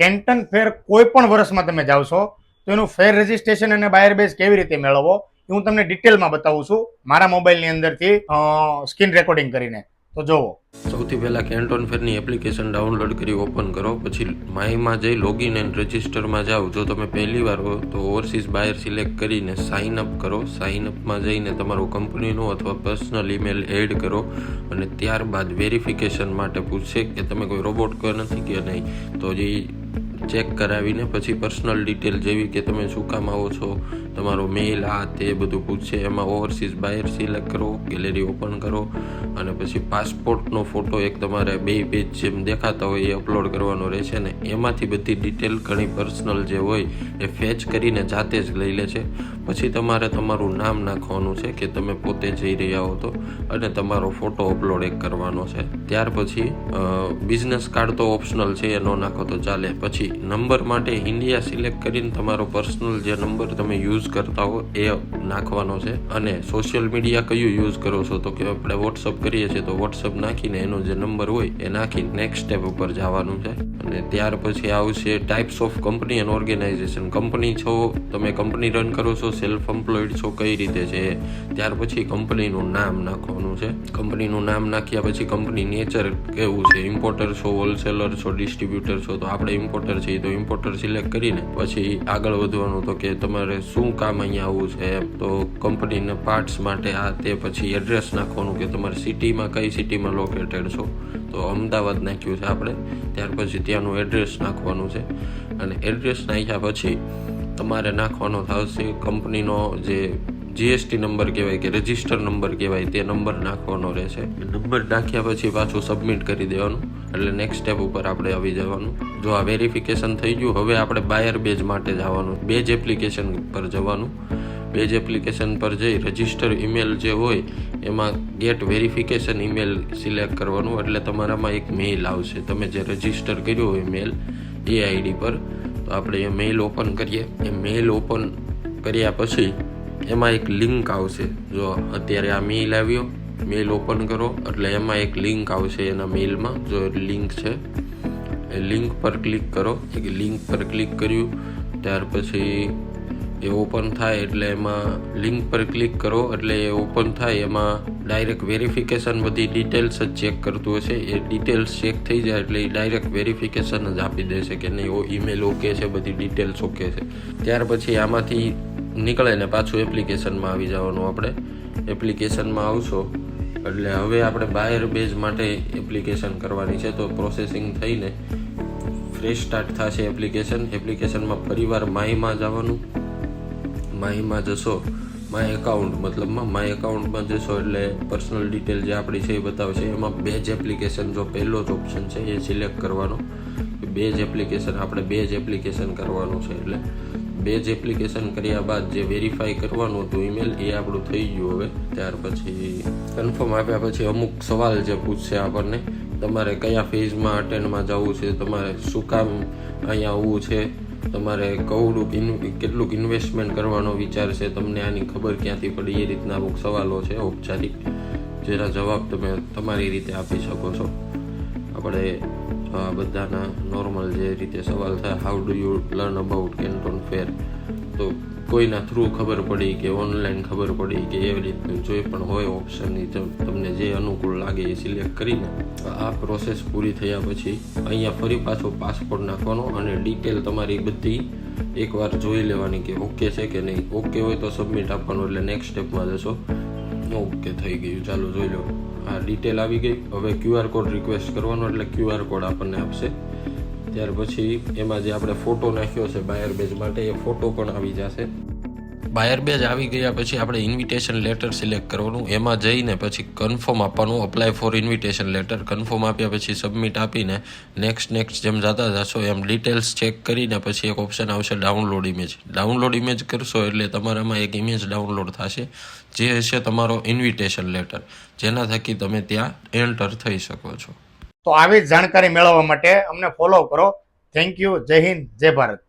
કેન્ટન ફેર કોઈ પણ વર્ષમાં તમે જાવશો તો એનું ફેર રજિસ્ટ્રેશન અને બાયર બેઝ કેવી રીતે મેળવવો એ હું તમને ડિટેલમાં બતાવું છું મારા મોબાઈલની અંદરથી સ્ક્રીન રેકોર્ડિંગ કરીને. તો જોવો. સૌથી પહેલાં કેન્ટોન ફેરની એપ્લિકેશન ડાઉનલોડ કરી ઓપન કરો. પછી માયમાં જઈ લોગિન એન્ડ રજિસ્ટરમાં જાઓ. જો તમે પહેલી વાર હો તો ઓવરસીઝ બાયર સિલેક્ટ કરીને સાઇન અપ કરો. સાઇન અપમાં જઈને તમારું કંપનીનું અથવા પર્સનલ ઈમેલ એડ કરો અને ત્યારબાદ વેરિફિકેશન માટે પૂછશે કે તમે કોઈ રોબોટ નથી કે નહીં. તો જે ચેક કરાવીને પછી પર્સનલ ડિટેલ જેવી કે તમે શું કામ આવો છો, તમારો મેઇલ, આ તે બધું પૂછશે. એમાં ઓવરસીઝ બાયર સિલેક્ટ કરો, ગેલેરી ઓપન કરો અને પછી પાસપોર્ટનો ફોટો એક તમારે 2 પેજ જેમ દેખાતા હોય એ અપલોડ કરવાનો રહેશે ને એમાંથી બધી ડિટેલ ઘણી પર્સનલ જે હોય એ ફેચ કરીને જાતે જ લઈ લે છે. પછી તમારે તમારું નામ નાખવાનું છે કે તમે પોતે જઈ રહ્યા હો તો, અને તમારો ફોટો અપલોડ એક કરવાનો છે. ત્યાર પછી બિઝનેસ કાર્ડ તો ઓપ્શનલ છે, એ ન નાખો તો ચાલે. પછી નંબર માટે ઇન્ડિયા સિલેક્ટ કરીને તમારો પર્સનલ જે નંબર તમે યુઝ કરતા હો એ નાખવાનો છે. અને સોશિયલ મીડિયા કયું યુઝ કરો છો તો કે આપણે વોટ્સઅપ કરીએ છીએ તો વોટ્સઅપ નાખીને એનો જે નંબર હોય એ નાખીને નેક્સ્ટ સ્ટેપ ઉપર જવાનું છે. અને ત્યાર પછી આવશે types of company and organisation. Company છો તમે, કંપની રન કરો છો, સેલ્ફ એમ્પ્લોયડ છો, કઈ રીતે છે. ત્યાર પછી કંપનીનું નામ નાખવાનું છે. કંપનીનું નામ નાખ્યા પછી કંપની નેચર કેવું છે, ઇમ્પોર્ટર છો, હોલસેલર છો, ડિસ્ટ્રીબ્યુટર છો. તો આપણે ઇમ્પોર્ટર છીએ તો ઇમ્પોર્ટર સિલેક્ટ કરીને પછી આગળ વધવાનું. તો કે તમારે શું કામ અહીંયા આવવું છે તો કંપનીના પાર્ટ્સ માટે આ તે. પછી એડ્રેસ નાખવાનું કે તમારી સિટીમાં કઈ સિટીમાં લોકેટેડ છો. તો અમદાવાદ નાખ્યું છે આપણે. ત્યાર પછી ત્યાંનું એડ્રેસ નાખવાનું છે. અને એડ્રેસ નાખ્યા પછી તમારે નાખવાનો થશે કંપનીનો જે જીએસટી નંબર કહેવાય કે રજિસ્ટર નંબર કહેવાય તે નંબર નાખવાનો રહેશે. નંબર નાખ્યા પછી પાછું સબમિટ કરી દેવાનું એટલે નેક્સ્ટ સ્ટેપ ઉપર આપણે આવી જવાનું. જો આ વેરિફિકેશન થઈ ગયું, હવે આપણે બાયર બેઝ માટે જવાનું. બેજ એપ્લિકેશન પર જવાનું. બેજ એપ્લિકેશન પર જઈ રજિસ્ટર ઈમેલ જે હોય એમાં ગેટ વેરિફિકેશન ઈમેલ સિલેક્ટ કરવાનું. એટલે તમારામાં એક મેઇલ આવશે તમે જે રજિસ્ટર કર્યું હોય મેલ એ આઈડી પર. તો આપણે એ મેઇલ ઓપન કરીએ. એ મેઇલ ઓપન કર્યા પછી એમાં એક લિંક આવશે. જો અત્યારે આ મેઇલ આવ્યો, મેઇલ ઓપન કરો એટલે એમાં એક લિંક આવશે એના મેઇલમાં. જો લિંક છે એ લિંક પર ક્લિક કરો. એ લિંક પર ક્લિક કર્યું ત્યાર પછી એ ઓપન થાય એટલે એમાં લિંક પર ક્લિક કરો એટલે એ ઓપન થાય. એમાં ડાયરેક્ટ વેરિફિકેશન બધી ડિટેલ્સ જ ચેક કરતું હશે. એ ડિટેલ્સ ચેક થઈ જાય એટલે એ ડાયરેક્ટ વેરિફિકેશન જ આપી દેશે કે નહીં ઈમેલ ઓકે છે, બધી ડિટેલ્સ ઓકે છે. ત્યાર પછી આમાંથી નીકળે ને પાછું એપ્લિકેશનમાં આવી જવાનું. આપણે એપ્લિકેશનમાં આવશો એટલે હવે આપણે બાયર બેઝ માટે એપ્લિકેશન કરવાની છે. તો પ્રોસેસિંગ થઈને ફ્રેશ સ્ટાર્ટ થશે એપ્લિકેશન. એપ્લિકેશનમાં ફરીવાર માયમાં જવાનું. માયમાં જશો, માય એકાઉન્ટ મતલબમાં માય એકાઉન્ટમાં જશો એટલે પર્સનલ ડિટેલ જે આપણી છે એ બતાવશે. એમાં બેજ એપ્લિકેશન જો પહેલો જ ઓપ્શન છે એ સિલેક્ટ કરવાનો. બેજ એપ્લિકેશન આપણે બેજ એપ્લિકેશન કરવાનું છે. એટલે બેજ એપ્લિકેશન કર્યા બાદ જે વેરીફાઈ કરવાનું હતું ઈમેલ એ આપણું થઈ ગયું. હવે ત્યાર પછી કન્ફર્મ આપ્યા પછી અમુક સવાલ જે પૂછશે આપણને, તમારે કયા ફેઝમાં અટેન્ડમાં જવું છે, તમારે શું કામ અહીંયા આવવું છે, તમારે કેટલુંક ઇન્વેસ્ટમેન્ટ કરવાનો વિચાર છે, તમને આની ખબર ક્યાંથી પડી. એ રીતના અમુક સવાલો છે ઔપચારિક જેના જવાબ તમે તમારી રીતે આપી શકો છો. આપણે બધાના નોર્મલ જે રીતે સવાલ થાય, how do you learn about Canton fair, તો કોઈના થ્રુ ખબર પડી કે ઓનલાઈન ખબર પડી કે એવી રીતનું જે પણ હોય ઓપ્શનની તમને જે અનુકૂળ લાગે એ સિલેક્ટ કરીને આ પ્રોસેસ પૂરી થયા પછી અહીંયા ફરી પાછો પાસપોર્ટ નાખવાનો અને ડિટેલ તમારી બધી એકવાર જોઈ લેવાની કે ઓકે છે કે નહીં. ઓકે હોય તો સબમિટ આપવાનું એટલે નેક્સ્ટ સ્ટેપમાં જશો. ઓકે થઈ ગયું, ચાલો જોઈ લો. આ ડિટેલ આવી ગઈ. હવે QR કોડ રિક્વેસ્ટ કરવાનો એટલે QR કોડ આપણને આપશે. ત્યાર પછી એમાં જે આપણે ફોટો નાખ્યો છે બાયર બેઝ માટે એ ફોટો પણ આવી જશે. બાયર બેઝ આવી ગયા પછી આપણે ઇન્વિટેશન લેટર સિલેક્ટ કરવાનું. એમાં જઈને પછી કન્ફર્મ આપવાનું, apply for invitation letter. Confirm આપ્યા પછી સબમિટ આપીને નેક્સ્ટ જેમ જતા જશો એમ ડિટેલ્સ ચેક કરીને પછી એક ઓપ્શન આવશે ડાઉનલોડ ઇમેજ. ડાઉનલોડ ઇમેજ કરશો એટલે તમારામાં એક ઇમેજ ડાઉનલોડ થશે જે હશે તમારો ઇન્વિટેશન લેટર, જેના થકી તમે ત્યાં એન્ટર થઈ શકો છો. તો આવી જ જાણકારી મેળવવા માટે અમને ફોલો કરો. Thank you. જય હિન્દ, જય ભારત.